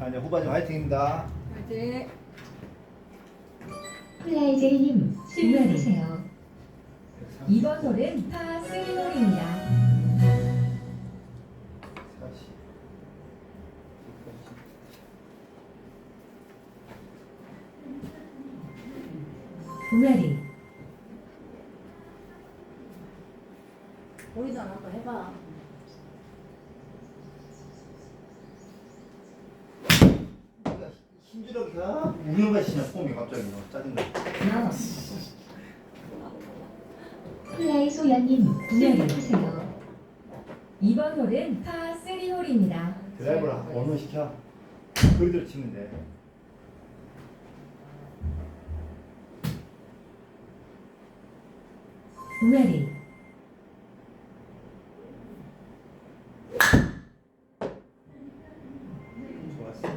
이제 후반전 화이팅입니다. 화이팅. 플레이제이님 수고하세요. 2번 홀은 파3 홀입니다. 40. 동아리 보이잖아. 한번 해봐. 힘주력이야? 우연가시냐 폼이 갑자기 뭐 짜증나. 플레이 소연님 수고하세요. 2번 홀은 파3 홀입니다. 드라이버를 원원 시켜. 그리대로 치면 돼. 동아리 좋았어.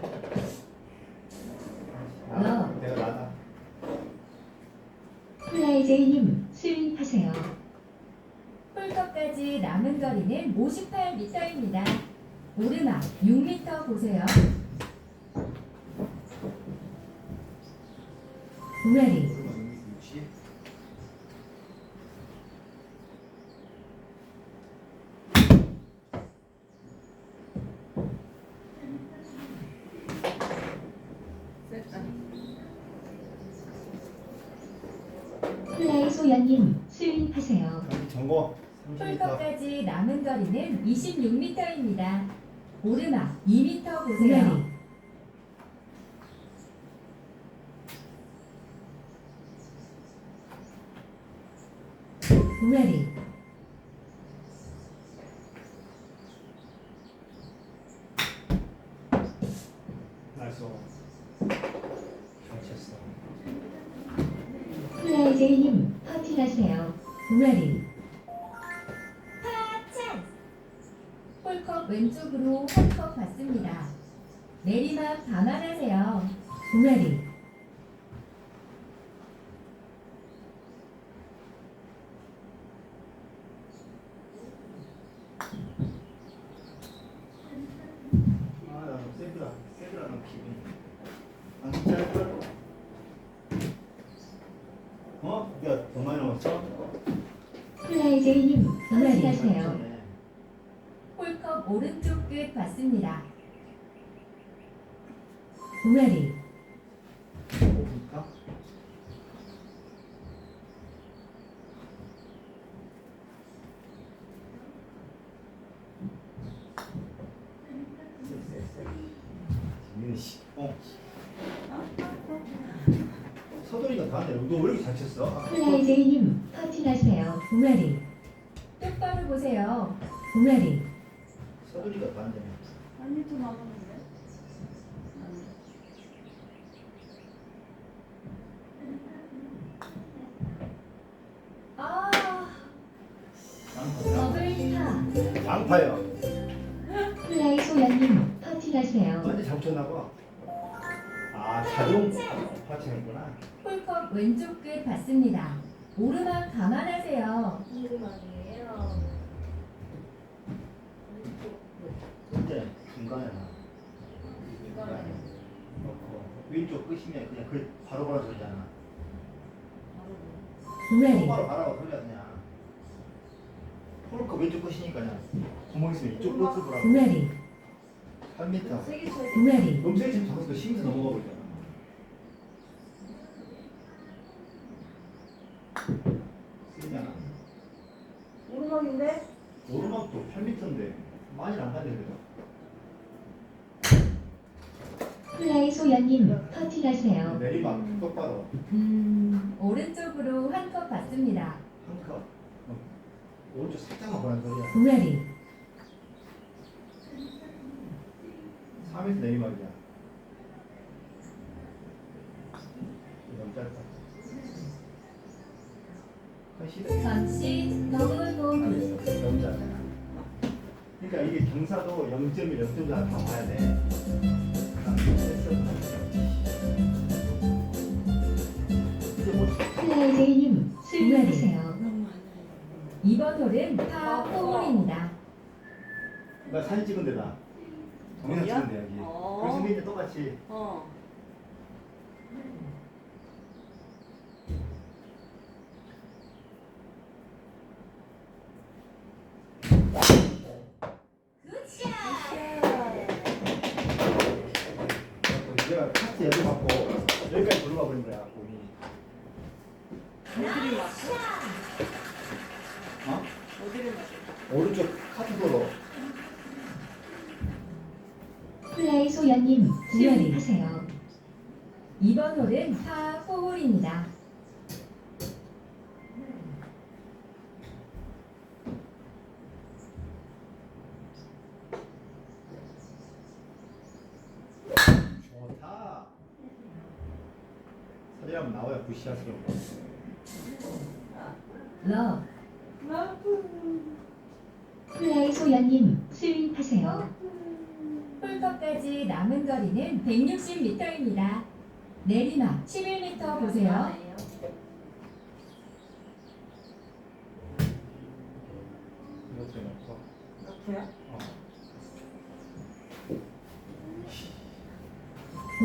너. 내가 나다. 플레이제이님 수인하세요. 홀컵까지 남은 거리는 58m입니다. 오르막 6m 보세요. 동아리 60. 셋. 플레이 소연님 수인하세요. 정보 30m. 홀컵까지 남은 거리는 26m입니다. 오르막 2m 보세요. 동아리 나이스. 잘 쳤어. 플레이제이님 파티하세요. 동아리 파찬스 홀컵 왼쪽으로 한 컵 받습니다. 내리막 감안하세요. 동아리 나 세브라. 세브라는 기분이. 안 괜찮을 거야? 어? 야, 더 많이 남았어? 플레이제이님 파티하세요. 네. 홀컵 오른쪽 끝 받습니다. 동아리 5분일까? 민우 씨, 서돌이가 다 하네. 너 왜 이렇게 잘 쳤어? 플레이제이님 파티하세요. 동아리 똑바로 보세요. 동아리 서돌이가 다 하네. 한 미터 남았는데. 아 양파야. 더블 타 양파야. 플레이 소연님 파티하세요. 완전 잘 쳤나 봐. 아, 자동 파치는구나. 홀컵 왼쪽 끝 받습니다. 오르막 감안하세요. 오르막이에요. 이제 중간에 나. 이거는 왼쪽 끝이면 그냥 그 바로 바로 소리잖아. 동아리 바로 바로 소리야 그냥. 폴크 왼쪽 끝이니까 그냥 구멍 있으면 이쪽 끝을 보라고. 동아리 3m. 세게 쳐야 돼. 동아리 너무 세게 치면 잡아서 10m 넘어가 버리잖아. 세지 않아? 오르막인데? 오르막도 8m인데 많이 안 가네 그래도. 플레이 소연님 파티하세요. 내리막 똑바로 오른쪽으로 한 컵 받습니다. 한 컵. 오른쪽 살짝만 보란 소리야. 동아리 3m 내리막이야. 너무 짧다. 전시 더블 보기 너무 짧아. 그러니까 이게 경사도 0.1, 0.4 다 봐야 돼. 이제 뭐 플레이제이님 수인하세요. 2번 홀은 파4홀입니다. 나 사진 찍은 데다. 거기다 거기야? 치면 돼 여기. 어. 그래서 밑에 똑같이. 어. 내가 카트 여기 갖고 여기까지 들어가 버린 거야 공이. 어디를 맞춰? 어? 어디를 맞춰? 오른쪽 카트 도로. 플레이 소연님 수연하세요. 2번 홀은 파4홀입니다. 좋다. 사진 한번 나와야 굿샷으로. 러, 플레이 소연님 스윙하세요. 홀컵까지 남은 거리는 160m입니다. 내리막 11m 보세요. 이렇게 놓고. 너프야? 어.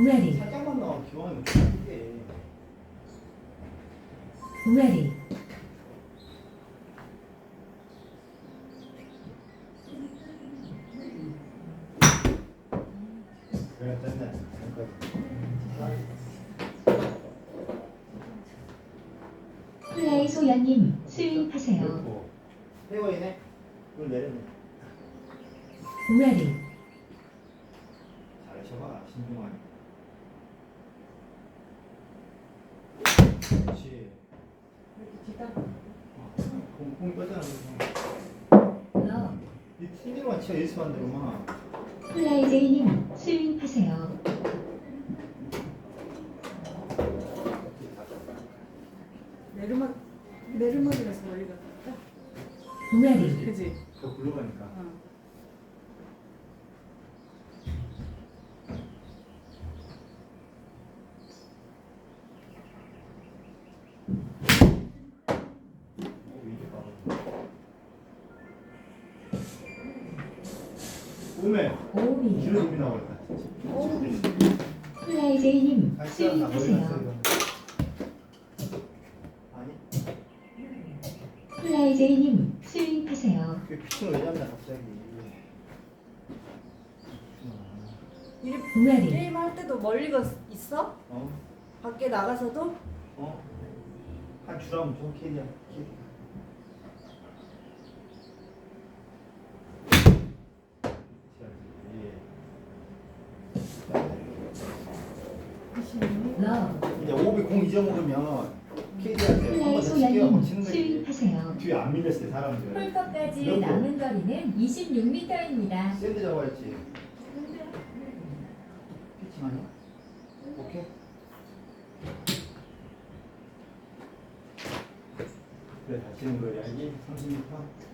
ready, 살짝만 나와 기왕이면 이게. ready, 그래 됐네. 플레이 소연님 스윙하세요. 그렇고. 페어이네. 이걸 내렸네. ready, 잘 쳐봐 신중하게. 그렇지. 이렇게 뒷담. 공 뻗잖아. 러, 이 TV만 쳐 예수만 들어만. 플레이 제이님 스윙하세요. 내르막이라서 멀리 갔다. ready, 그지? 더 굴러가니까. 어. 오메 오비, 뒤로 좀이 나오겠다. 플레이 제이님 다시 나 머리 갔어 스윙하세요. 이거. 아니 플레이 제이님 스윙하세요. 그 피칭을 왜 잡냐 갑자기. 이 ready, 게임 할 때도 멀리 있어? 어? 밖에 나가서도? 어? 한 주라면 좀 캐리야. 러, 이제 오비 공 잊어먹으면 캐리한테 플레이 한번더 치기가 막 치는 소연님 거지. 스윙하세요. 뒤에 안 밀렸어요 사람들. 홀컵까지 남은 거리는 26m입니다. 샌드 잡아야지. 피칭 아니야? 오케이. 그래 잘 치는 거야 알지? 30m.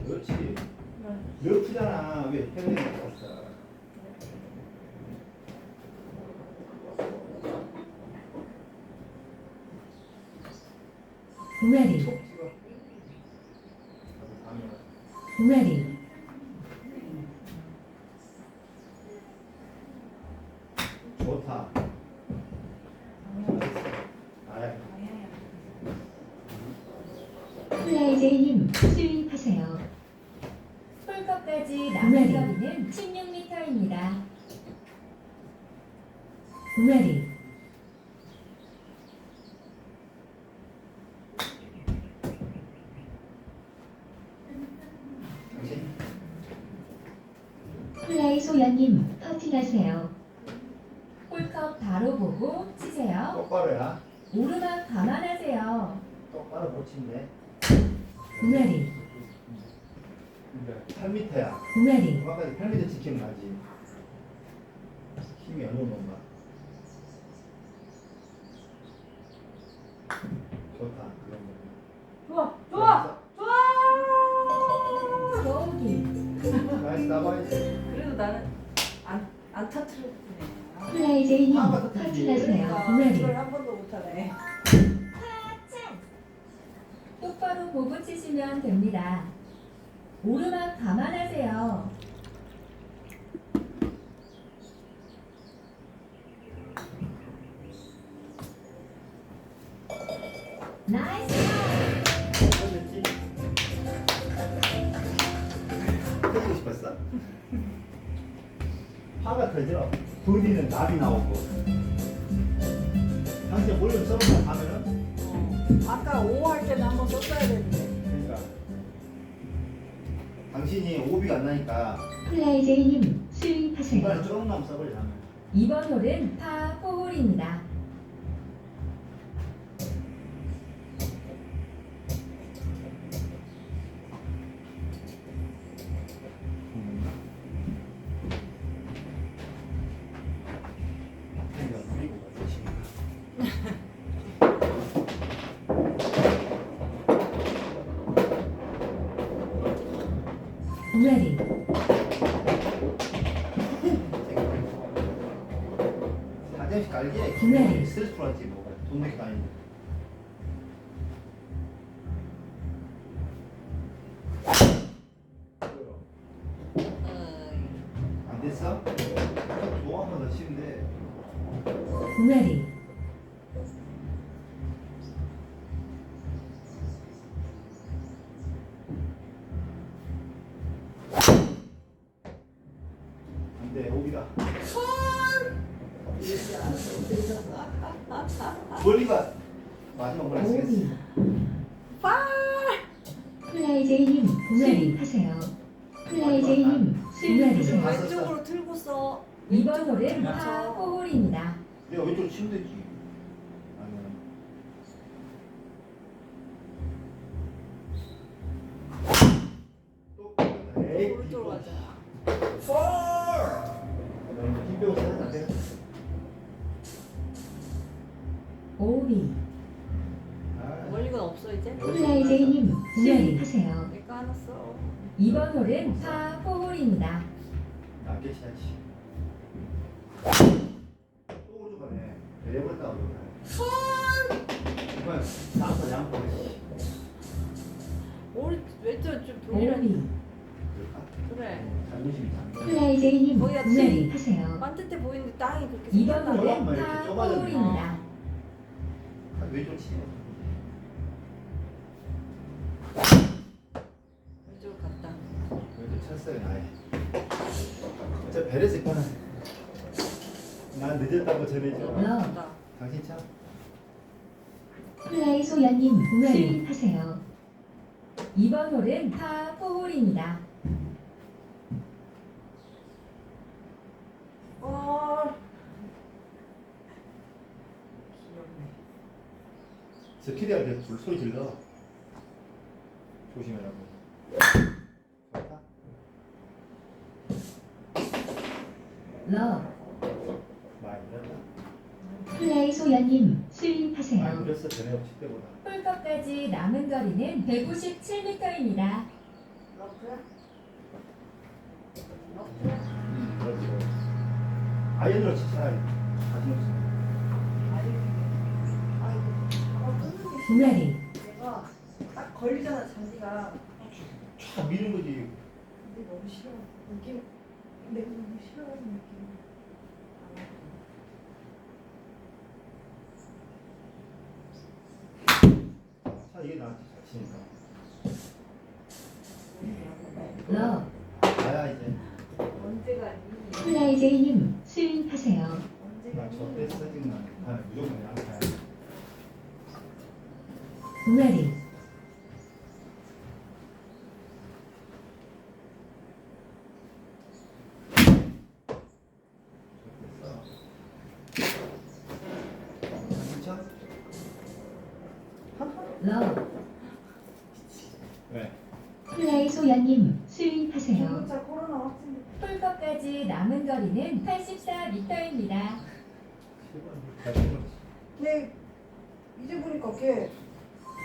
그렇지. 러프잖아. 왜 페어에 갔어? ready, 톡 찍어. 나도 다음에 ready, 좋다. 아야. 플레이 제이님 스윙하세요. 홀컵까지 남은 거리는 16m입니다. ready, 당신 플레이 소연님 퍼팅하세요. 홀컵 바로 보고 치세요. 똑바로야. 오르막 감안하세요. 똑바로 못 친대. ready, 그러니까 8m야. ready, 정확하게 8m 지키면 나지. 힘이 어느 건가? 좋다. 그런 거. 좋아! 좋아! 좋아! 보기, 나이스 나봐야지. 그래도 나는 안 터트렸네. 플레이 제이님 아, 맞다. 퍼팅하세요. 이걸 ready, 한 번도 못하네. 똑바로 보고 치시면 됩니다. 오르막 감안하세요. 나이스! 그렇지? 해주고 싶었어? 화가 터져. 둘이는 답이 나오고. 당신 몰래 써보자 하면은 아까 5 할 때는 한번 썼어야 되는데. 그러니까 당신이 오비가 안 나니까 플라이제이님 스윙하세요. 중간에 조금만 써버리자 하면. 이번 홀은 파4홀입니다. 그리고 가지. ready, 사장씩 깔기에 네. 스트레스 풀었지 뭐. 돈 내기 다니는데. 안 됐어? 좋아, 한번 더 치는데. ready, 안 돼, 오비다. 멀리가 마지막 걸 쓰겠어. 오비, 팔! 플라이제이님 스윙하세요. 플라이제이님 스윙하세요. 왼쪽으로 틀고 써. 이번 홀은 왼쪽으로 파4홀입니다. 내가 왼쪽으로 치면 되지. 아니면. 또, 에이, 오른쪽으로 가자. 힘 빼고 쳐야 안 돼. 오비, 아, 멀리건 없어 이제? 플라이제이님 스윙하세요. 내가 하나 써. 이번 홀은 파4홀입니다. 낮게 쳐야지. 또 오른쪽 가네. 내버렸다 오른쪽 정말 나서 양보. 왼쪽 좀 돌리라니. 오비, 그래. 자존심이 장난. 플라이제이님 거기가 스윙하세요. 반듯해 보이는데 땅이 그렇게 이번 생겼나 봐. 홀은 뭐 이렇게 좁아졌네. 파4홀입니다. 왼쪽 치네. 왼쪽으로 갔다. 왼쪽 쳤어요 나에. 저 베레스 거는 난 늦었다고 전해줘. 갔다. 당신 참. 플라이소연님 스윙하세요. 이번 홀은 파4홀입니다. 귀엽네. 저 키대할 때 소리 질러. 조심해라고. 좋다. 러, 많이 늘었다. 플라이소연님 많이 스윙하세요. 늘었어 전에 없을 때보다. 홀컵까지 남은 거리는 197m입니다. 러프야? 러프야? 그렇지. 아이언으로 치자. 자신 없어. ready, 내가 딱 걸리잖아 잔디가. 촥 미는 거지. 근데 너무 싫어. 느낌 내가 너무 싫어하는 느낌. 자 이게 나한테 잘 치니까. 러, 나야 이제. 언제 가니? 플라이제이님 스윙하세요. 언제 나 저 가니? 때 써진 난 무조건 양파야. ready, 진짜? 러, 왜? 플라이소연님 스윙하세요. 중국차 코로나 확진. 홀컵까지 남은 거리는 84m입니다. 걔 이제 보니까 걔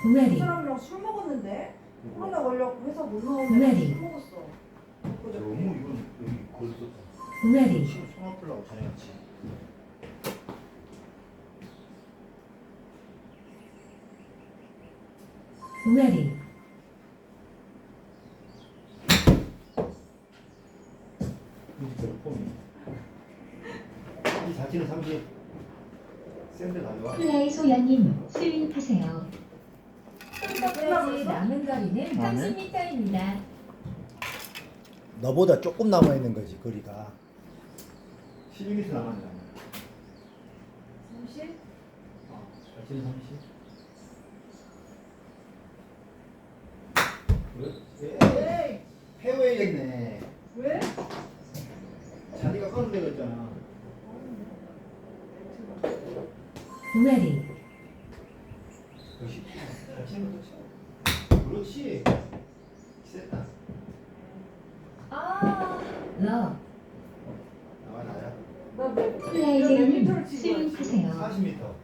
ready, 사람이랑 술 먹었는데 코로나 걸려고 회사 못 네. 나오는데 술 먹었어. 너무 그저께. 이건 여기 골수 ready, 손 아플라고 전해놨지. ready, 있어요, 폼이. 이 자체는 30. 샌드 가져와. 플레이 소연님 스윙하세요. 홀컵까지 남은 거리는 30m입니다. 너보다 조금 남아 있는 거지 거리가. 12m 남았네. 30? 자체는 30. 에이! 페어웨이겠네. 왜? 자리가 꺼는 데가 있잖아. ready, 그렇지. 잘 치는 것도 치고. 그렇지. 셌다. 아, love, 나와 나야. 플레이 제이님 스윙하세요. 40m.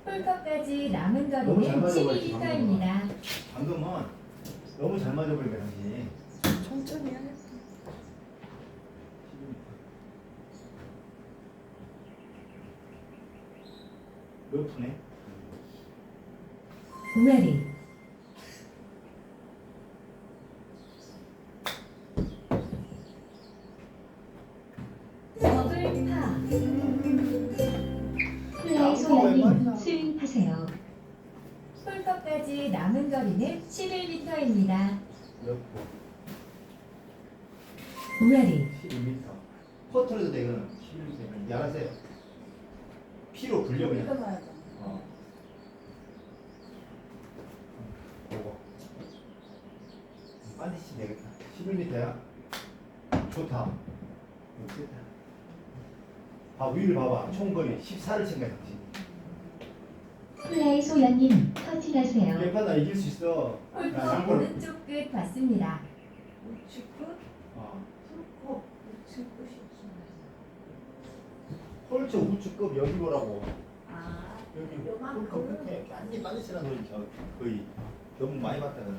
홀컵까지 남은 너무 잘 거리는 맞아버렸지, 12m입니다. 방금은 너무 잘 맞아버린 거야 당신이. 천천히 하겠어. 12m. 몇 푸네? ready, 더블 파. 플레이 소연님 스윙하세요. 홀컵까지 남은 거리는 11m입니다. 몇 푸? ready, 12m. 퍼트려도 돼 이거는. 11m. 알았어요. 피로 굴려 그냥. 끊어야죠. 어. 보고. 빨리 치 되겠다. 11m야. 좋다. 좋다. 위를 봐봐. 총 거리 14를 친 거야 당신. 플레이 소연님 터치하세요. 예판다 이길 수 있어. 야, 홀컵 양볼. 오른쪽 끝 봤습니다. 우측 끝? 어. 우측 끝이 없어. 홀초 우측급 여기 보라고. 아, 여기 요만큼. 홀컵 끝에 완전 빨리 치는 소리 저 거의 너무 많이 봤다 그래.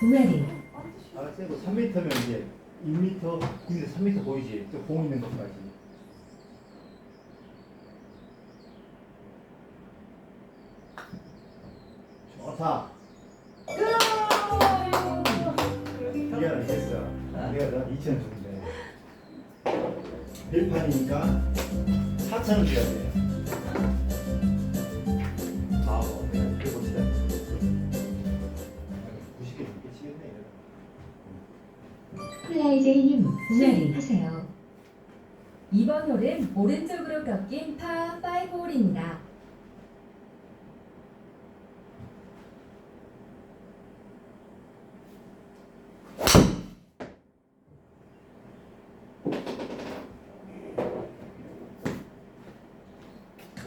ready, 알았어요. 3m면 이제 2m, 근데 3m 보이지? 저 공 있는 것까지. 좋다. 미안, 됐어. 내가 너 2,000원 주는데. 1판이니까 4,000원 줘야 돼. 바보, 내가 이렇게 봅시다. 90개 넘게 치겠네, 이러다. 플레이 제이님 스윙하세요. 이번 홀은 오른쪽으로 꺾인 파5 홀입니다.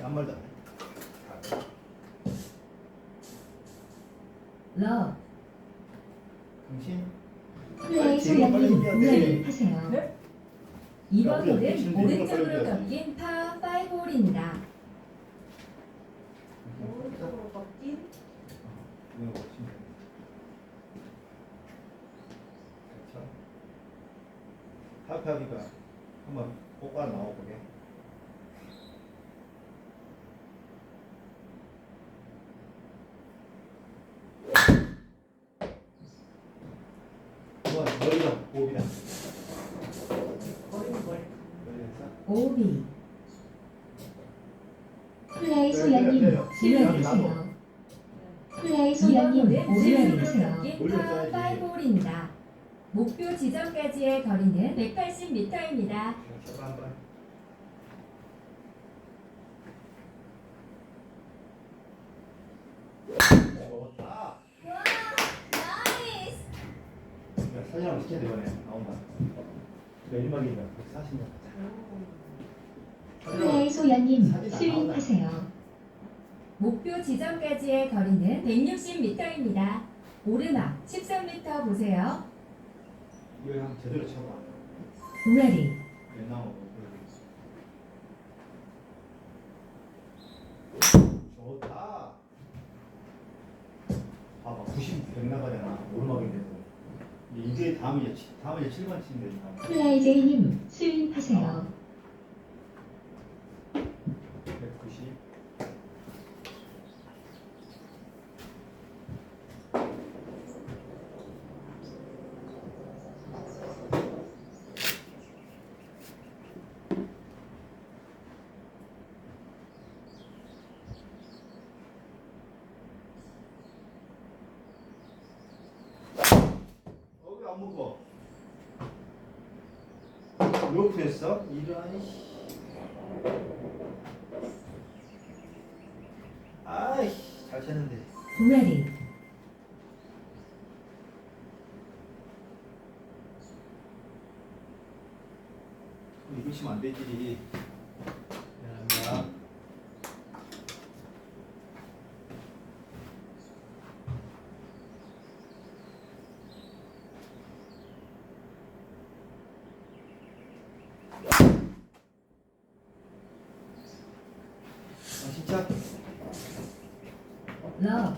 아무 말도 안 해. love, 당신 플레이 소연님 스윙하세요. 네? 이번 야, 우리가 홀은 미치는 대로 오른쪽으로 걸어야지. 꺾인 파5 홀입니다. 오른쪽으로 꺾인? 이거 보시면 돼요. 그렇죠? 합하기가 한번 꼬까 나와보게. 이건 머리가 호흡이다. 거리는 뭘? 머리에서 오비. 플레이 소연님 스윙하세요. 플레이 이번 소연님 홀은 오른쪽으로 스윙하세요. 꺾인 올려줘야지. 파5 홀입니다. 목표 지점까지의 거리는 180m입니다. 제가 한번. 좋다. 와, 나이스! 야, 사진 한번 시켜야 돼 이번에 나온다. 내리막이니까 140년. 플레이 소연님 스윙하세요. 목표 지점까지의 거리는 160m입니다. 오르막 13m 보세요. 이거 한번 제대로 쳐봐. ready, 왜 나오고. 좋다. 봐봐 90, 100 나가잖아. 오르막인데도. 이제 다음에 7번 치면 되니까. 플레이 제이님 스윙하세요. 190. 까먹고. 로프했어? 이런. 아이씨, 잘 쳤는데. ready, 이거 치면 안 되지. 미안합니다. 진짜? love,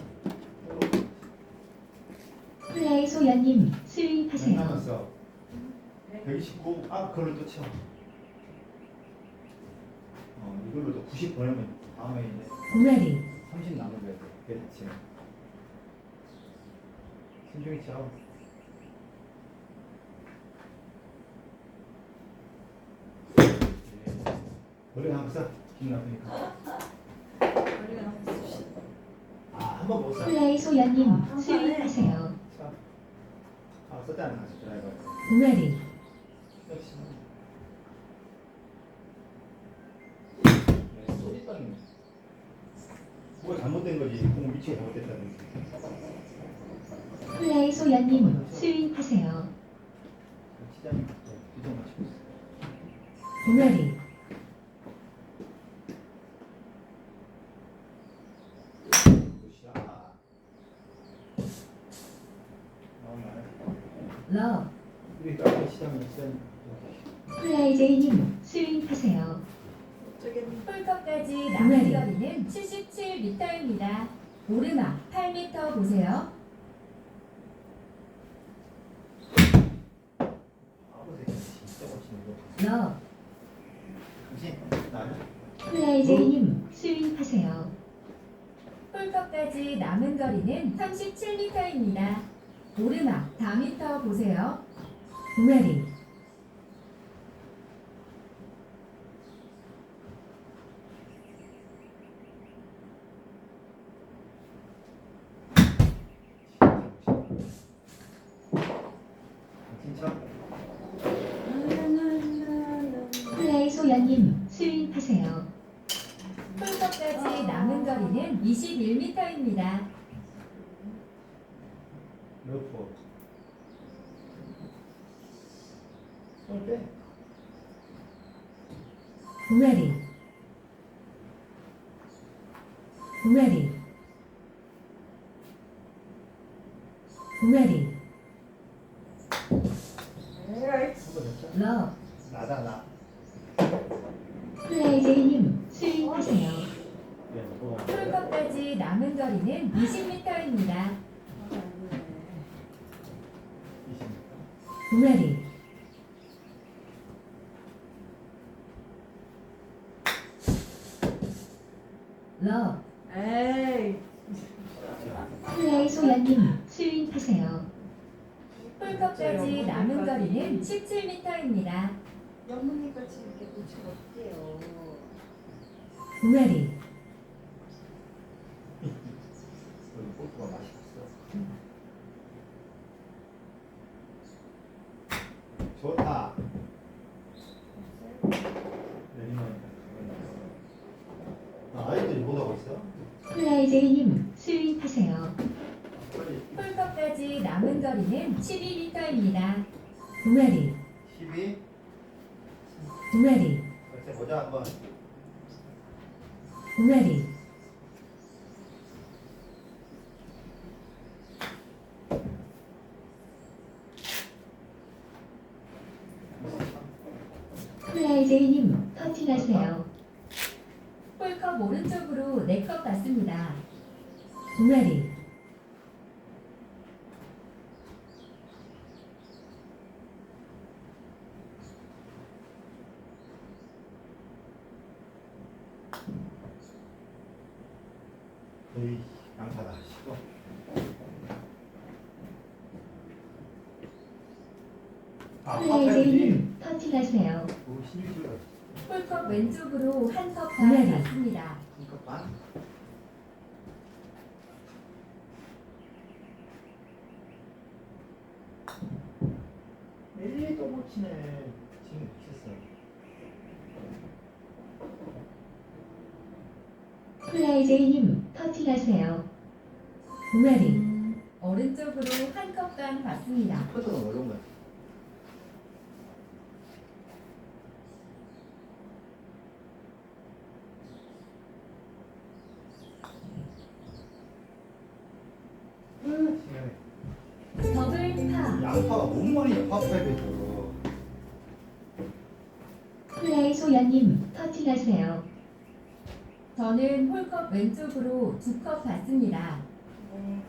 플레이 소연님 스윙하세요. 남았어. 129. 아, 그걸로 또 쳐. 이걸로 또 90 보내면 다음에 이제 ready, 30 남은 거야. 그렇지. 신중히 쳐. 머리 한번 써. 기분 나쁘니까. 머리가 너무 쑤시. 한 번 못 써. 플레이 소연님 스윙하세요. 써. 썼잖아. 다시 드라이버. ready, 역시. 쏘리 떴네. 뭐가 잘못된 거지. 공 위치가 잘못됐다는 게. 플레이 소연님 스윙하세요. 시장이 비정 맞추고 있어. ready, 굿샷. love, 우리 카페 시장이 플레이 제이님 스윙하세요. 어쩌겠니? 홀컵까지 남은 거리는 77m입니다. 오르막 8m 보세요. 진짜 멋지네. love, 당신 나는 플레이 제이님 스윙하세요. 홀컵까지 남은 거리는 37m입니다. 오르막 4m 보세요. ready, 진짜 플레이 소연님 스윙하세요. 홀컵까지 남은 거리는 21m입니다. 러프. 손 빼. ready, ready, ready, 에이, 한번 더 쳐. love, 나다 나. 플레이 제이님 스윙하세요. 네, 뭐가 홀컵까지 남은 거리는 20m입니다. 20m. ready, love, 에이, 플레이 소연님 스윙하세요. 홀컵까지 남은 거리는 17m입니다. 영문이 같이 이렇게 붙이면 어떡해요. ready, 여기 골프가 맛있었어. 좋다. 내리면 아이들이 못 하고 있어? 플레이 제이님 스윙하세요. 빨리 홀컵까지 남은 거리는 12m입니다. ready, 12. ready, 글쎄 보자 한번. ready, 플레이 제이님 터치하세요. 홀컵 오른쪽으로 4컵 받습니다. ready, 에이 양파다. 싫어. 플레이 파파야지. 제이님 터치하세요. 오, 신기하다. 홀컵 왼쪽으로 1컵 네. 반 받습니다. 한컵 반. 못 치네. 지금 미쳤어. 플라이제이님 터치하세요. 동아리 오른쪽으로 한 컵 반 받습니다. 퍼즐은 어려운 거야. 시간에. 더블 파. 양파가 뭔 말이야, 파파이브에서. 플라이소연님 터치하세요. 저는 홀컵 왼쪽으로 2컵 받습니다. 네.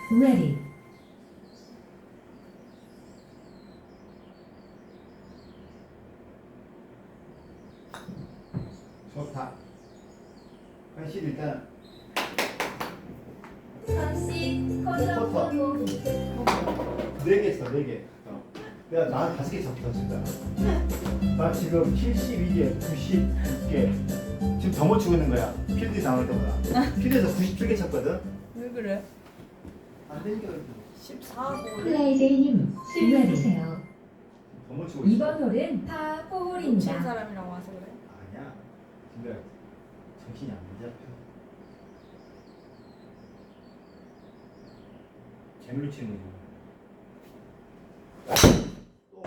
동아리 좋다. 한실 일단 선씨 컬러 커터. 포고 4개 써, 4개. 내가 나 5개 쳤잖아. 나 지금 72개, 96개. 지금 더 못 치고 있는 거야. 필드 나올 때보다. 필드에서 97개 쳤거든. 왜 그래? 안 되니까 그렇지. 14고. 플라이제이님 수리하세요. 더 못 치고 있어. 2번 홀은 파 친 4홀입니다. 사람이랑 와서 그래? 아니야. 근데 정신이 안 잡혀. 재물로 치는 거지. 또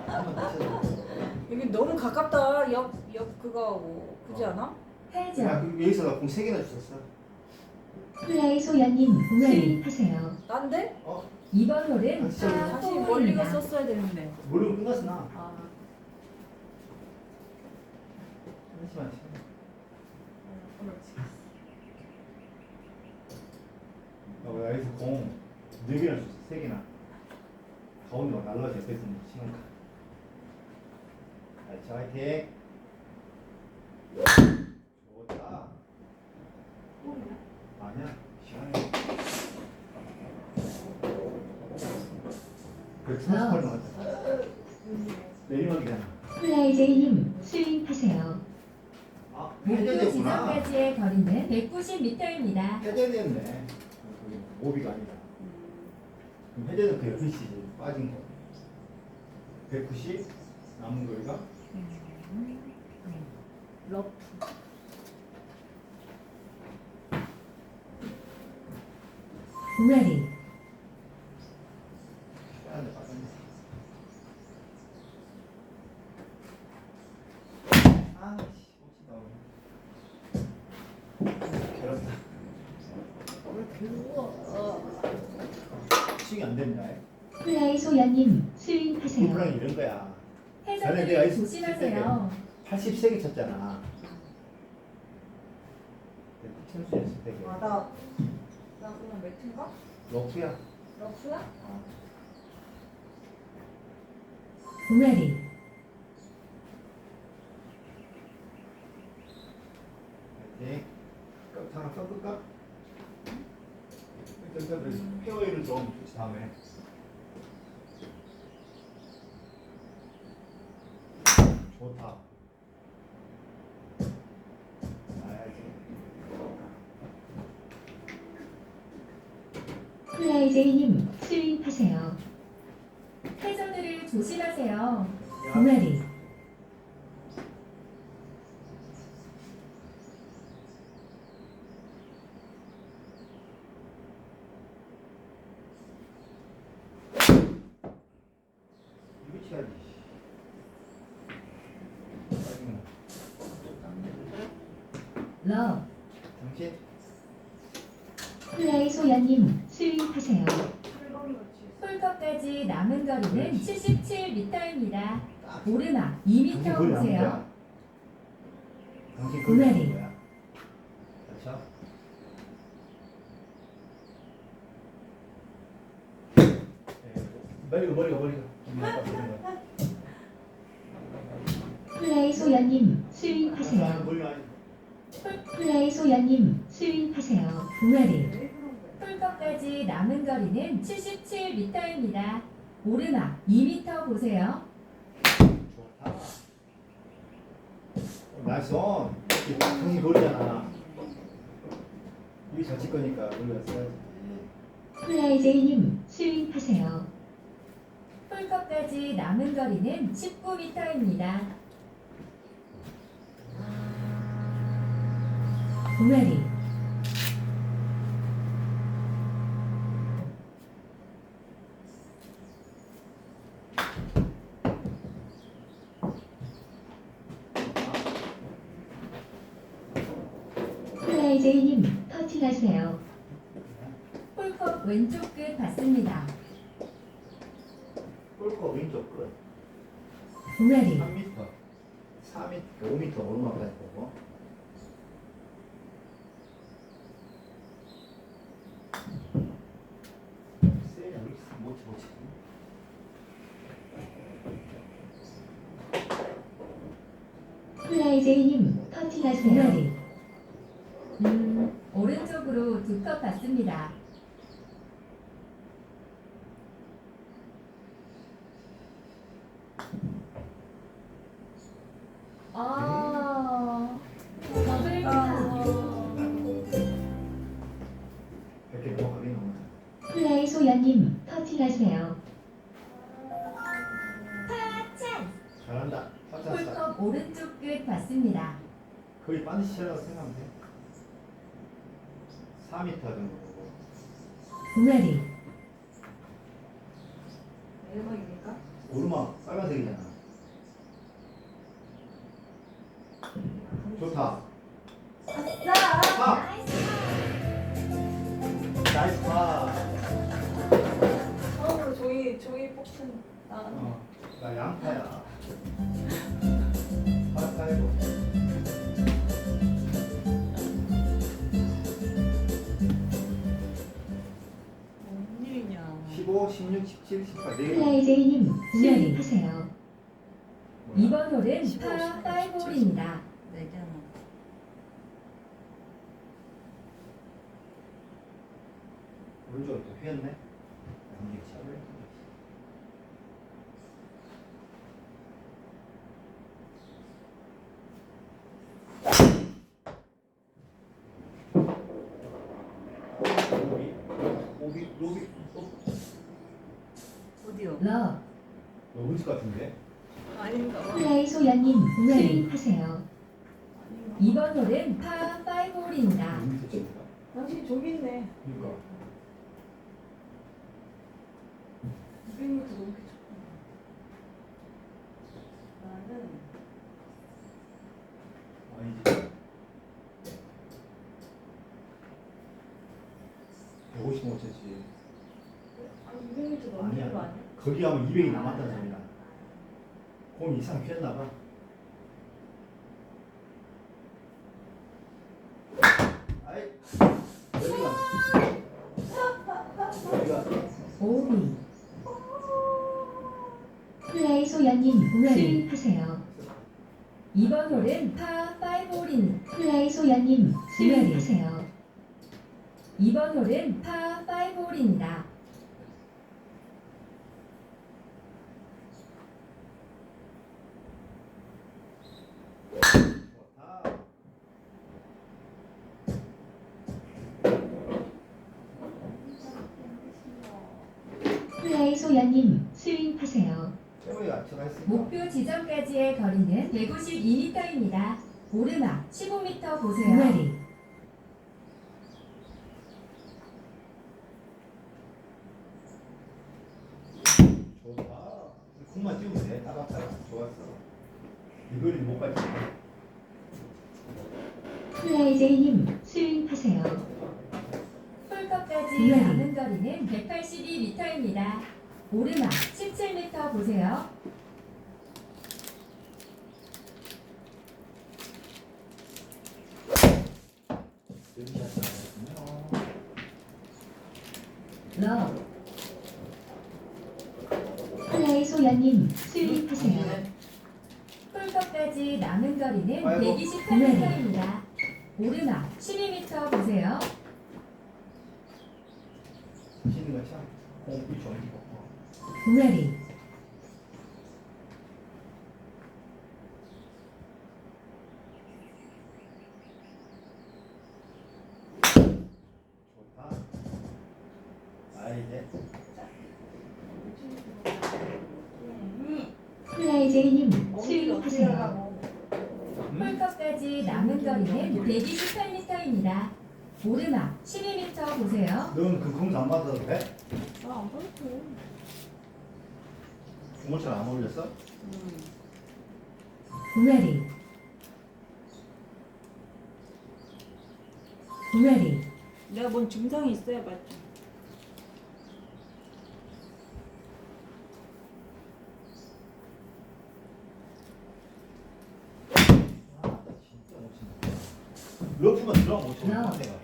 한번 치자. 여기 너무 가깝다. 옆 그거하고. 그지 않아? 회전. 야, 여기서 나 공 3개나 주셨어. 플라이소연님 수리하세요. 난데? 2번 홀은 다시 파 다시 멀리가 4홀입니다. 썼어야 되는데. 모르고 끝났어 나. 아, 잠시만 치자. 그렇지. 나 여기서 공 4개나 줬어. 3개나. 가운데 막 날라가지 옆에서 치는 거. 자, 화이팅. 좋다. 아니야. 시간이. 그 38만 원. 내리막이잖아. 플라이제이님 수리하세요. 아, 목표 해저드구나. 지점까지의 거리는 190m입니다. 해저드였네. 오비가 아니라. 그럼 해저드 그 6시지. 빠진 거. 190 남은 거리가 러프. 동아리 빼는데 빠졌네. 아, 씨, 혹시 나오네. 괴롭다. 치기 안 됩니다. 플라이소연님 수리하세요. 불랑 이런 거야. 전에 내가 회전을 있을 조심하세요. 83개 쳤잖아. 천수였을 때. 아, 나 그냥 매트인가? 러프야. 러프야? 동아리 네. 하나 섞을까? 일단 페어웨이를 좀 붙이 다음에. 좋다. 나야지. 플라이제이님 수리하세요. 회전을 조심하세요. 동아리 이거 치야지. 러. 당신 플라이소연님 수리하세요. 홀컵까지 남은 거리는 그렇지. 77m입니다. 딱. 오르막 당신 2m 거리 남은 보세요. 거야. 당신 거리 동아리. 남은 거야. 그렇죠? 머리가. 플라이소연님 수리하세요. 머리가 아니. 플라이소연님 수리하세요. 동아리 홀컵 풀컵까지 남은 거리는 77m입니다. 오르막 2m 보세요. 좋다. 나이스 온. 정신 거리잖아. 여기 잘 칠 거니까 우리가 써야지. 플라이제이님 스윙하세요. 풀컵까지 남은 거리는 19m입니다. 동아리 플라이제이님 터치하세요. 풀컵 왼쪽 끝 받습니다. 골코 왼쪽 끝. 동아리 3m, 4m, 5m 오르막까지 보고. 세야 못치. 플라이제이님 터치하세요. 동아리 오른쪽으로 두 컵 받습니다. 더블카. 이렇게 넘어가게 넘어. 플라이소야님 터치하세요. 잘한다. 맞았어. 풀컵 오른쪽 끝 받습니다. 거의 반드시 치라고 생각하면 돼. 4m 정도 보고. 동아리 내리막입니까? 오르막 빨간색이잖아. 좋다. 아싸! 파! 나이스 파! 처음으로 종이 뽑힌 나갔네. 나 양파야. 파파이로. 뭔 일이냐. 15, 16, 17, 18. 4개. 플라이제이님 스윙하세요. 이번 홀은 15, 파 5홀입니다. 네 개나. 오른쪽으로 또 휘었네. 이게 차를. 로비. 어디요? 러 너무 것 같은데? 아닌가 봐. 플라이소야님 스윙하세요. 아닌가 봐. 이번 홀은 파 5홀입니다. 너무 좋다. 당신 저기 있네. 그러니까. 200m 넘게 쳤구나. 나는 아니지. 150못 쳤지. 200m 넘는 거 아니야? 거기 하면 200이 남았다는 소리야. 공 이상 휘었나 봐. 아이. 여기가. 오비 플라이소야님 스윙하세요. 이번 홀은 파 5홀입니다. 플라이소야님 스윙하세요. 이번 홀은 파 5홀입니다. 좋다. 플라이소야님 스윙하세요. 최고의 아치가 했으니까. 목표 지점까지의 거리는 152m입니다. 오르막 15m 보세요. 동아리 좋다. 공만 띄우면 돼. 따박따박. 좋았어. 이거를 못 받지. 플라이제이님 스윙하세요. 풀컵까지 동아리. 남은 거리는 182m입니다. 오르막 17m 보세요. 러 플라이소야님 스윙하세요. 풀컵까지 남은 거리는 아이고. 128m입니다. 오르막 12m 보세요. 치는 거 참. 공기 좋은 거. ready, 좋다. 아 이제 플라이제이님 어디가 스윙하세요. 어디라고. 홀컵까지 남은 거리는 128m입니다. 오르막 12m 보세요. 넌그 공도 안 맞아도 돼? 나안 받았어. 공처럼 안 올렸어? ready, ready, 내가 뭔 증상이 있어야 맞지. 아, 나 진짜 못 친다. 러프만 들어가면 못 치는 야. 내가.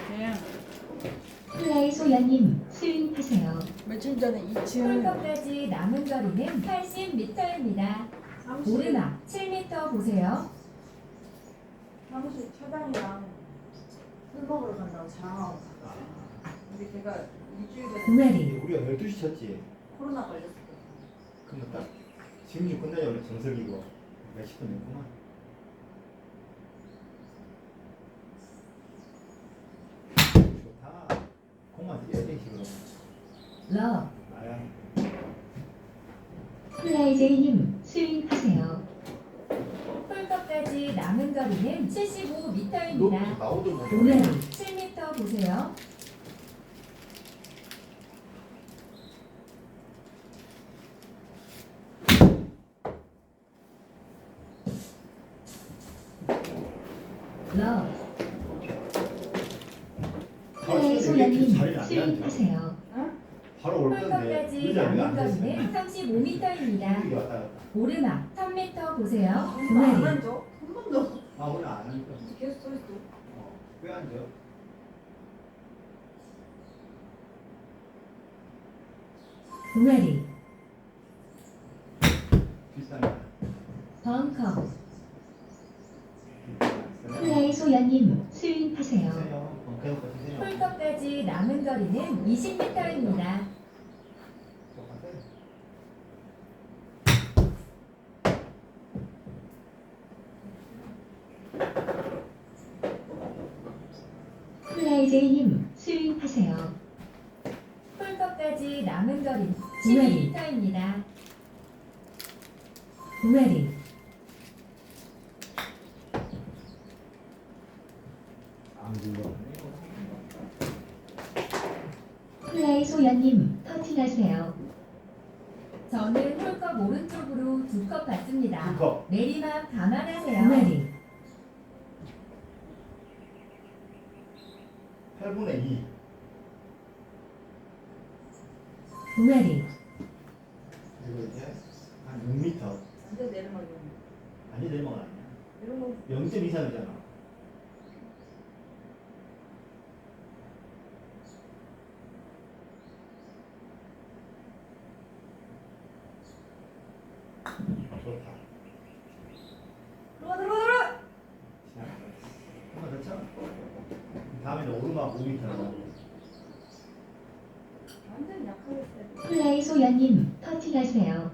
그냥 플라이소야님 스윙하세요. 며칠 전에 2층 홀컵까지 남은 거리는 80m입니다. 오르막 7m 보세요. 사무실 차장이랑 술 먹으러 간다고 자랑하고 갔어. 근데 걔가 일주일 전에 ready, 우리가 12시 쳤지. 코로나 걸렸을 때. 그러면 딱 지금 끝나자 원래 정석이고 몇십 분 됐구만. 좋다. 공만 뛰어야 돼 식으로. 러 나야. 플라이제이님 스윙하세요. 홀컵까지 남은 거리는 너 75m입니다. 나오도 못. ready, 7m 보세요. 러 플라이소야님 자리를 안 앉아. 스윙하세요. 바로 올 건데. 홀컵까지 의자 위에 남은 앉아 거리는 있어. 35m입니다. 여기 왔다 갔다. 오르막 3m 보세요. 안 앉아? 한 번도. 아 오늘 안 하니까. 계속 서 있어. 왜 앉아? ready, 비싸니까. 벙커 플라이소야님 스윙하세요. 주세요. 계속 주세요. 홀컵까지 남은 거리는 20m입니다. 똑같아. 플라이제이님 스윙하세요. 홀컵까지 남은 거리는 네. 12m입니다. ready, 안 굴러. 플라이소야님 터팅하세요. 저는 홀컵 오른쪽으로 2컵 받습니다. 2컵. 내리막 감안하세요. ready, 8분의 2. ready, 그리고 이제 한 6m. 완전 내리막이야. 아니 내리막 아니야. 이런 거 0.23이잖아. 좋다. 들어가. 한번 더 쳐. 다음에는 오르막 5m 나가고. 완전 약하게 세. 플라이소야님 터팅하세요.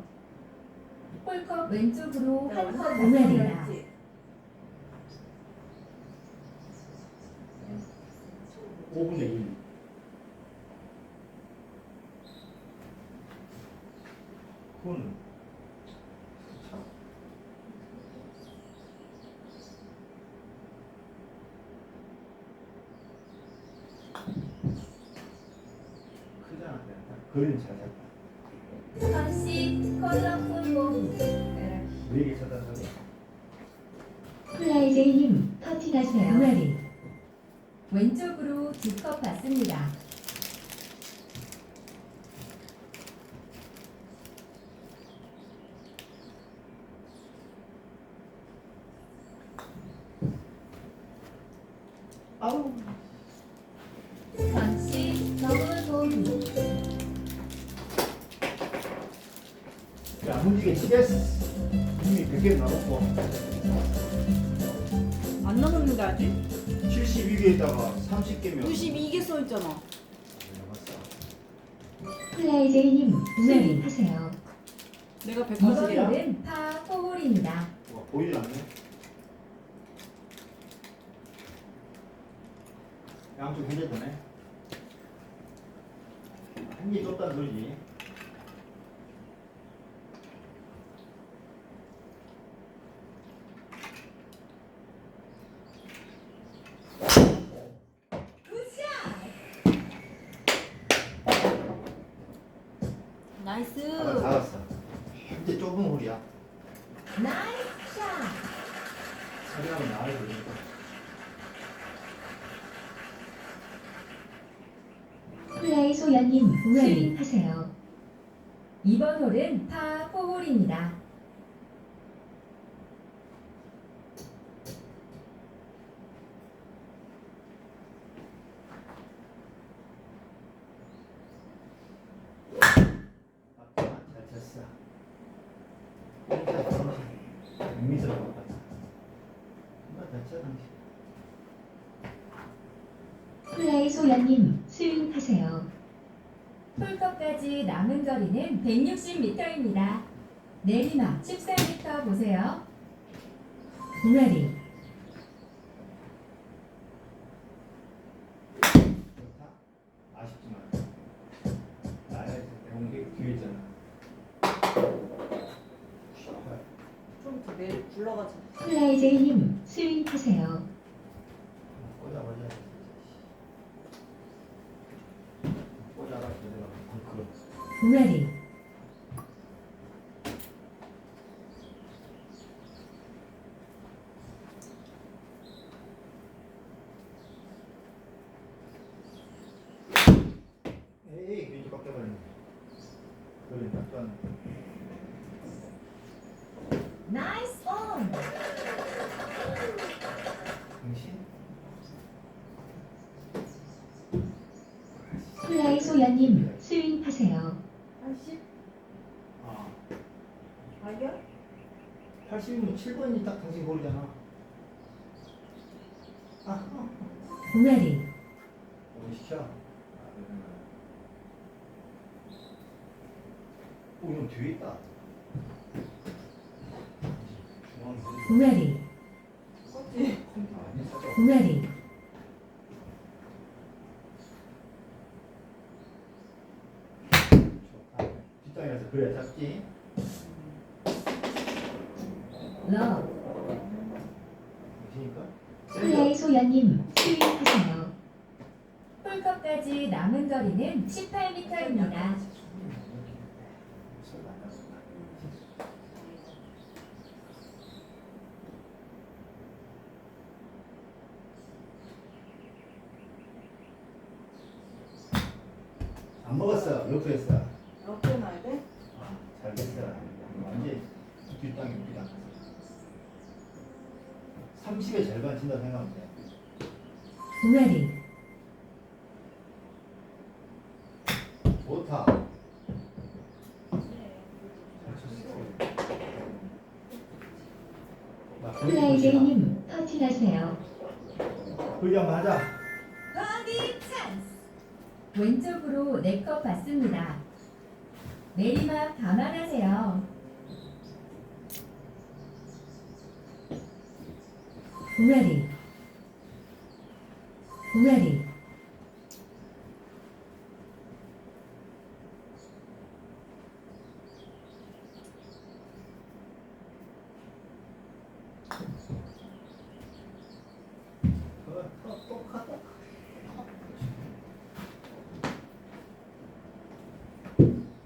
홀컵 왼쪽으로 한 컵 오메리. 받습니다. 5분의 1. 그거는 참. 크잖아. 거리는 잘 잡다. 선씨 컬러풀 공 4개 쳐다 저기. 플라이제이님 터팅하세요. ready, 왼쪽으로 2컵 받습니다. 아우. 선씨 더블 보기 야, 문지게 치겠어. 이미 100개 나왔고. 안 넘었는데 아직? 72개에다가 30개면. 92개 써 있잖아. 남았어. 플라이제이님 스윙하세요. 내가 180이야. 이번홀은 파4홀입니다. 와, 보이질 않네. 양쪽 굉장히 되네. 한개 좁다는 소리지. 나이스. 아, 잘했어. 이제 좁은 홀이야. 나이스 샷. 처리하면 나아야 되니까. 플라이 소연님 스윙하세요. 이번 홀은 파4홀입니다. 잘 쳤어. 미스를 못 봤어. 정말 잘 쳐, 당신. 플라이 소연님 스윙하세요. 홀컵까지 남은 거리는 160m입니다. 내리막 14m 보세요. ready. 좋다. 아쉽지만. 나의 공격이 뒤에 있잖아. 좀더 내일 굴러가자. 플라이제이님 스윙하세요. 꽂아보자. 꽂아라, 제대로. 그 ready. 에이, 왼쪽 깎여버리네. 그래, 약간. 나이스 온. 당신? 플라이 소연님 스윙하세요. 80? 아, 아니야? 80이면 7번이 딱 당신 거리잖아. ready. 오늘 시켜. 오, 이건 뒤에 있다. 중앙에. ready. 껐지? 아니, 살짝. ready. 좋다. 뒷땅이라서 그래 잡지. 러브. 보시니까. 플라이 소연님 스윙하세요. 홀컵까지 남은 거리는 18m입니다. 안 먹었어. 옆에 했어. 옆에 놔야 돼? 아, 잘 됐어. 완전 뒷땅이 웃기다. 30에 절반 친다 생각하면 돼. ready. 좋다. 플라이제이님 터치하세요. 거기 한번 하자. 버디 찬스. 왼쪽으로 4컵 받습니다. 내리막 감안하세요. ready. ready. 똑같다.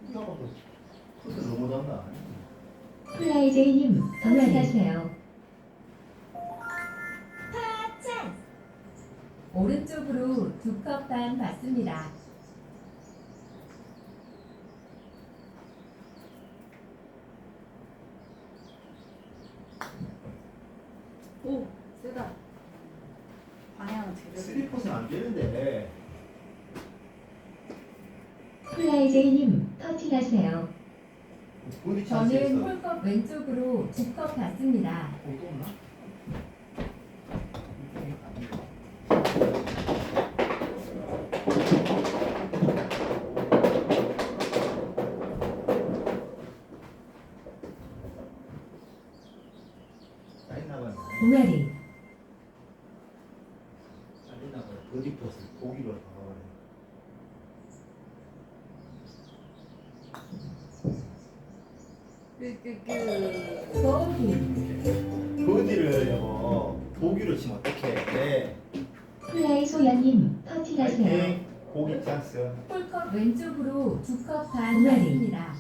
이거하고도 코스 너무 잘한다. 플라이제이님 터치하세요. 파 찬스. 오른쪽으로 2컵 반 받습니다. 오, 세다. 방향은 제대로. 스리퍼는 안 되는데. 플라이제이님 터치하세요. 어디 저는 찬스였어? 홀컵 왼쪽으로 2컵 받습니다. 또 없나? 동아리, 잘리나 봐요. 버디퍼스 보기로 박아버려. 보기. 버디를 여보 보기로 치면 어떡해? 네. 플라이 소연님 터치하세요. 파이팅. 보기 찬스. 홀컵 왼쪽으로 2컵 반 동아리. 받습니다.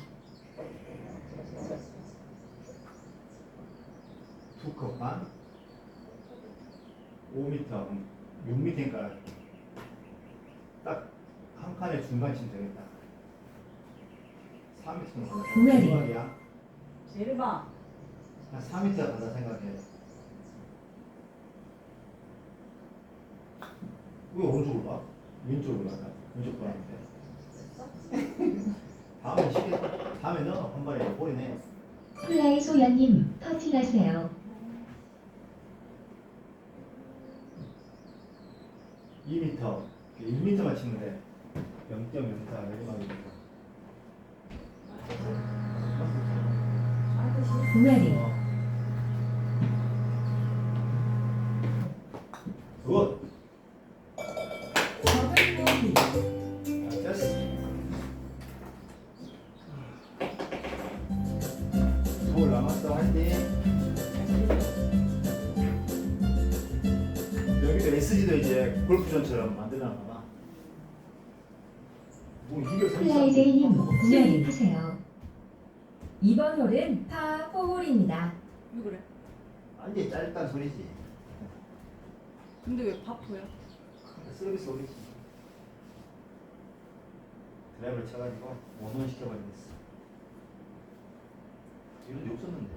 두 컵 반. 5m, 6m니까 딱 한 칸에 중간 치면 되겠다. 4m 정도 간다. 동아리. 생각이야. 내려봐. 한 4m 간다 생각해. 왜 오른쪽으로 가? 왼쪽으로 가자. 왼쪽 보라는데. 다음에 쉽게 다음에 넣어 한 발에 볼이네. 플라이 소연님 터치하세요. 2m, 1m만 치면 돼. 0.04 내리막이니까. 동아리, 굿. 더블 보기. 됐어. 두볼 남았어. 화이팅. 여기도 SG도 이제 골프존처럼 만들어놔 봐봐. 뭐 이게 플라이 제이님 스윙하세요. 2번 홀은 파4홀입니다. 왜 그래? 완전 짧단 소리지. 근데 왜 바보야? 서비스 소리지. 드라이브를 쳐가지고 원원 시켜버리겠어. 이런 욕 썼는데.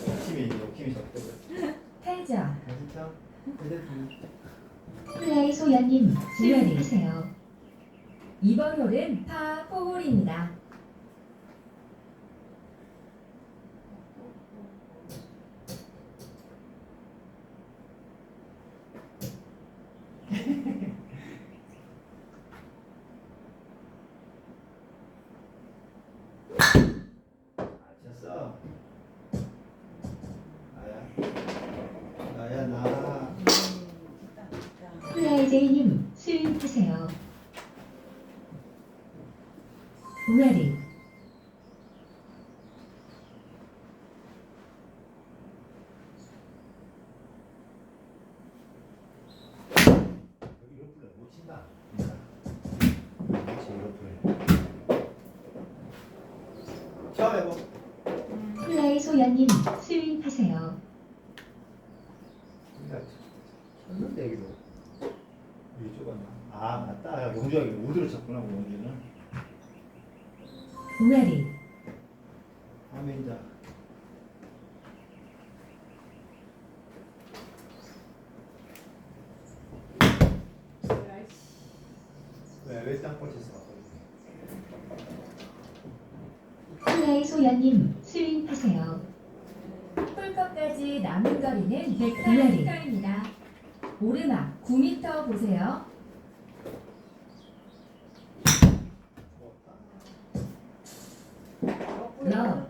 욕심이 욕심이 적더라고요. 탈전. 진짜? 플라이 소연님 스윙하세요. 2번 홀은 파4홀입니다. 쳤어. 나야 나. 플라이 제이님 스윙하세요. 동아리, 여기 러프를 못 친다. 그렇지 러프를. 쳐 해보. 플라이 소연님 스윙하세요. 쳤는데 여기도. 이쪽은 아 맞다. 용주가 우드로 쳤구나 용주는. 동아리, 다음에 이제. 왜 땅볼 쳤어? 플라이 소연님 스윙하세요. 홀컵까지 남은 거리는 동아리. 108m입니다. 오르막 9m 보세요. 너.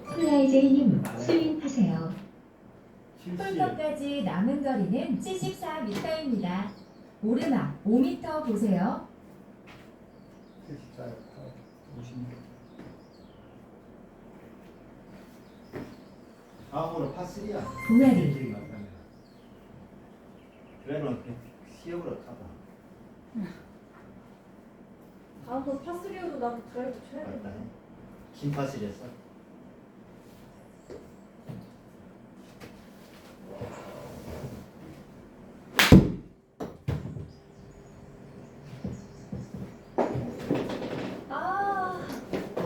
플라이 제이님 스윙하세요. 70. 홀컵까지 남은 거리는 74m입니다. 오르막 5m 보세요. 74. 56. 다음으로 파3야. 동아리, 길이 맞다면. 드라이브는 그냥 시험으로 타봐. 다음번 파3여도 나도 드라이브 쳐야 돼. 맞다. 긴 파3였어.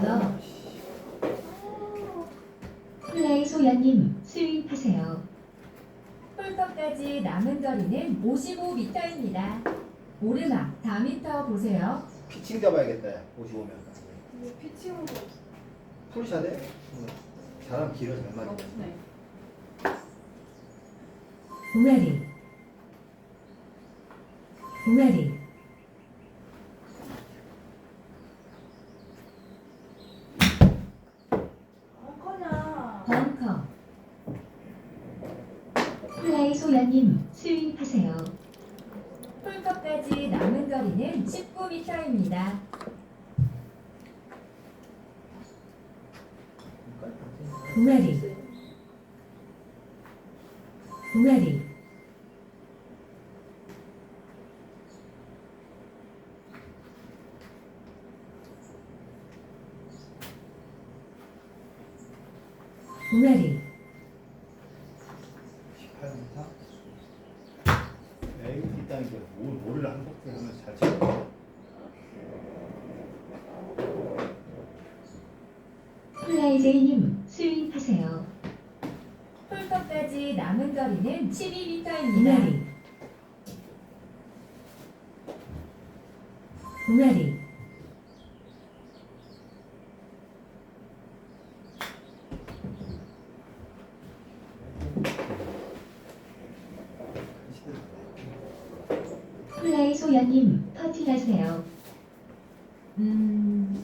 너. 플라이 소연님 스윙하세요. 홀컵까지 남은 거리는 55m입니다. 오르막 4m 보세요. 피칭 잡아야겠다. 55면. 근데 피칭으로 풀샷에 사람 길어 잘 맞아. 없네. 동아리, ready, 커냐. 벙커, 플라이 소연님 스윙하세요. 홀컵까지 남은 거리는 19m입니다. ready, ready, ready, 18m? 에이 있다는 게 뭐를 한국에 하면 잘 치고. 플라이제이님 스윙하세요. 홀컵까지 남은 거리는 12m입니다. ready, 플라이 소연님 퍼팅하세요.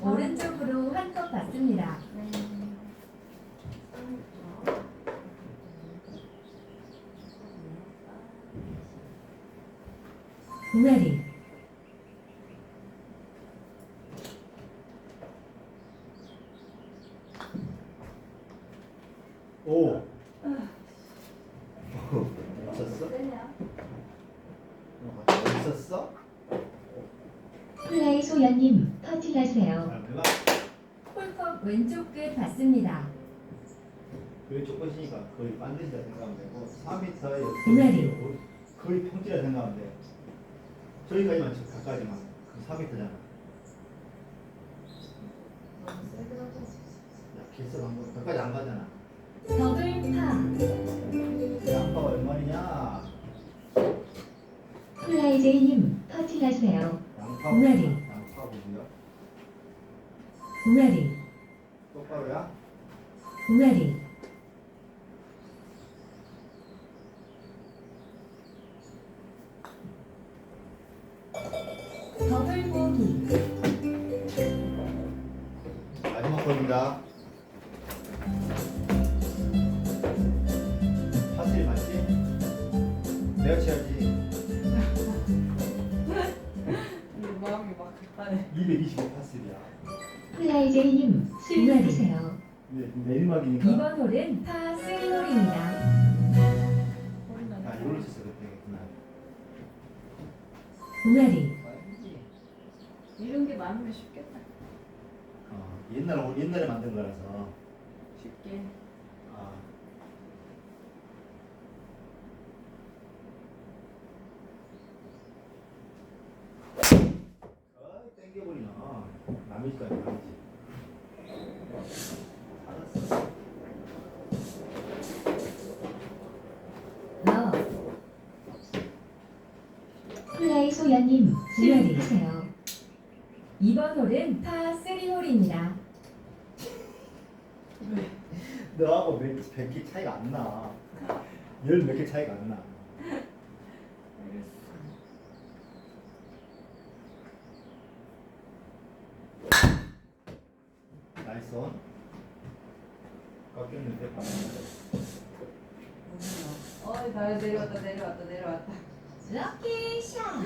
오른쪽으로 한 컵 받습니다. ready, 오. 있었어? 되냐? 있었어? 플라이 소연님 퍼팅하세요. 아, 내가 홀컵 왼쪽 끝 받습니다. 왼쪽 것이니까 거의 반드시다 생각하면 되고 4m에 Ready. 거의 평지라 생각하면 돼. 저기까지만 저 가까이만 그 4m잖아. 너무 세게 하자. 야, 길서 방금 가까이 안 가잖아. 더블 파, 양파가 얼마냐? 플라이제이님 퍼팅하세요. 양파 Ready. 양파 보고요. ready, 똑바로야? ready, 더블 보기, 마지막 겁니다. 파스리 맞지? 내가 쳐야지. 근데 마음이 막 급하네. 225 파스리야. 플라이제이님 스윙하세요. 근데 내리막이니까. 2번 홀은 파 3홀입니다. 소리 아, 나네. 이걸로 쳤어 그때 그날. ready, 이런 게 많으면 쉽겠다. 옛날에 만든 거라서. 쉽게. 아. 땡겨버리나. 남의 집까지 남이지. 알았어. 러, 플라이 소연님 스윙하세요. 2번 홀은 파 3홀입니다. 너하고 100개 차이가 안 나. 10몇 개 차이가 안 나. 알겠어. 나이스 온. 깎였는데. 어이, 나 내려왔다. 럭키 샷,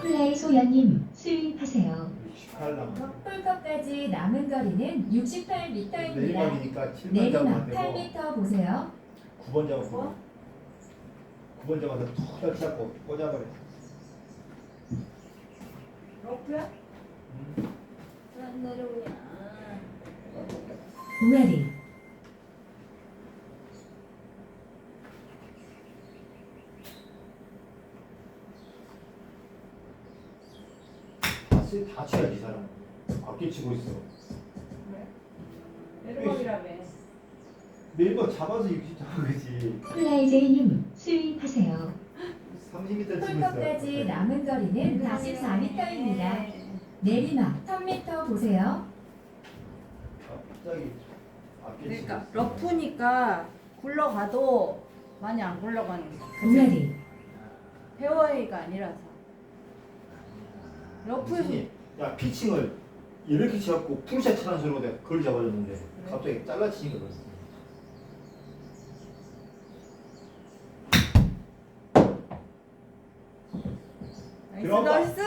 플라이 소연님 스윙하세요. 18 남았어. 홀컵까지 남은 거리는 68m입니다. 내리막이니까 7번 내리막 잡으면 되고 8m 보세요. 9번 잡고 9번 잡아서 툭 잡고 꽂아버려. 러프야? 안 내려오냐. ready, 다 쳐야지 이 사람. 아껴 치고 있어. 왜? 내려가기라며. 내리막 잡아서 60 잡은 거지. 플라이제이님 스윙하세요. 30m 치고 있어. 홀컵까지 남은 거리는 44m입니다. 내리막 1000m 보세요. 갑자기 아껴 치고 그러니까 있어. 러프니까 굴러가도 많이 안 굴러가는 거. ready, 페어웨이가 아니라서. 러프에서 무슨 야 피칭을 이렇게 치갖고 풀샷 치라는 소리가 내가 그걸 잡아줬는데 갑자기 잘라치니까 그랬어. 나이스 들어간다. 나이스.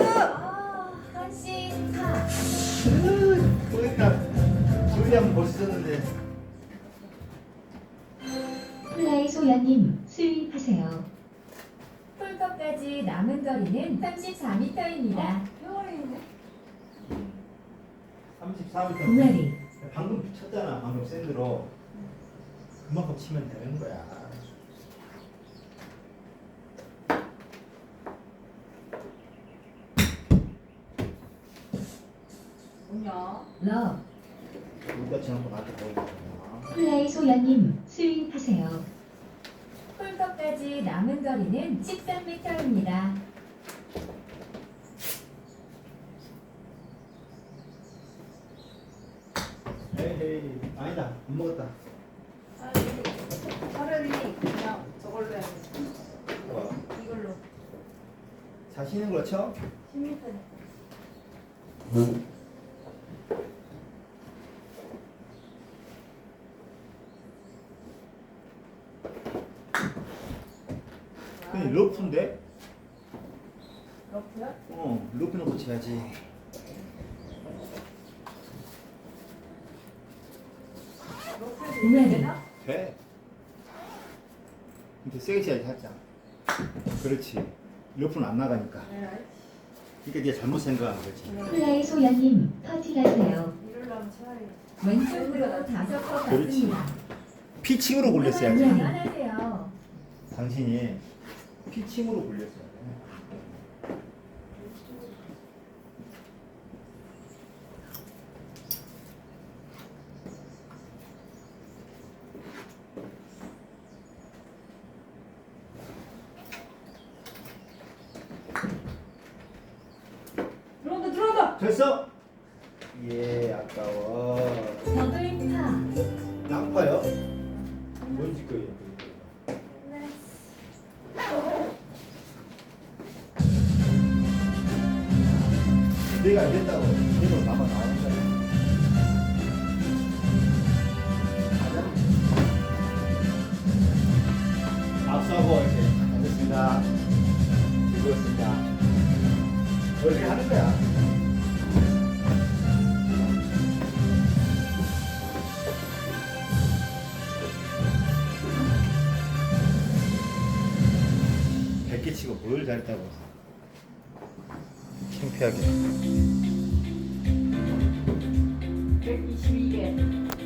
컨시 파. 그러니까 소리 한번 볼 수 있었는데 플라이 소연님 스윙하세요. 홀컵까지 남은 거리는 34m입니다. 페어웨이네. 34m. ready, 방금 쳤잖아. 방금 샌드로 그만큼 치면 되는 거야. 뭐냐? love, 우리가 지난번 나한테 보여줬잖아. 플라이 소연님 스윙하세요. 홀컵까지 남은 거리는 13m입니다. 에이 아니다 안 먹었다. 차라리 그냥 저걸로 해야겠다. 뭐, 이걸로. 자신 있는 걸 쳐? 10m. 근데 러프인데? 러프야? 러프 놓고 쳐야지. 러프에서 네. 이게 되나? 돼. 근데 세게 쳐야지 살짝. 그렇지. 러프는 안 나가니까. 네. 그러니까 네가 잘못 생각한 거지. 플라이 소연님 퍼팅하세요. 이러려면 차라리. 왼쪽으로 5컵 그렇지. 받습니다. 피칭으로 굴렸어야지. 네. 안녕하세요. 당신이 피칭으로 굴렸어야 돼. 들어온다 들어온다. 됐어? 예, 아까워. 더블 파. 양파요? 뭔지 거예요? 내가 안 됐다고. 이거 나만 나오는 거야. 맞아? 앞서고 이렇게 됐습니다. 즐거웠습니다. 이렇게 하는 거야. 백개 치고 뭘 잘했다고. 창피하게. 122개.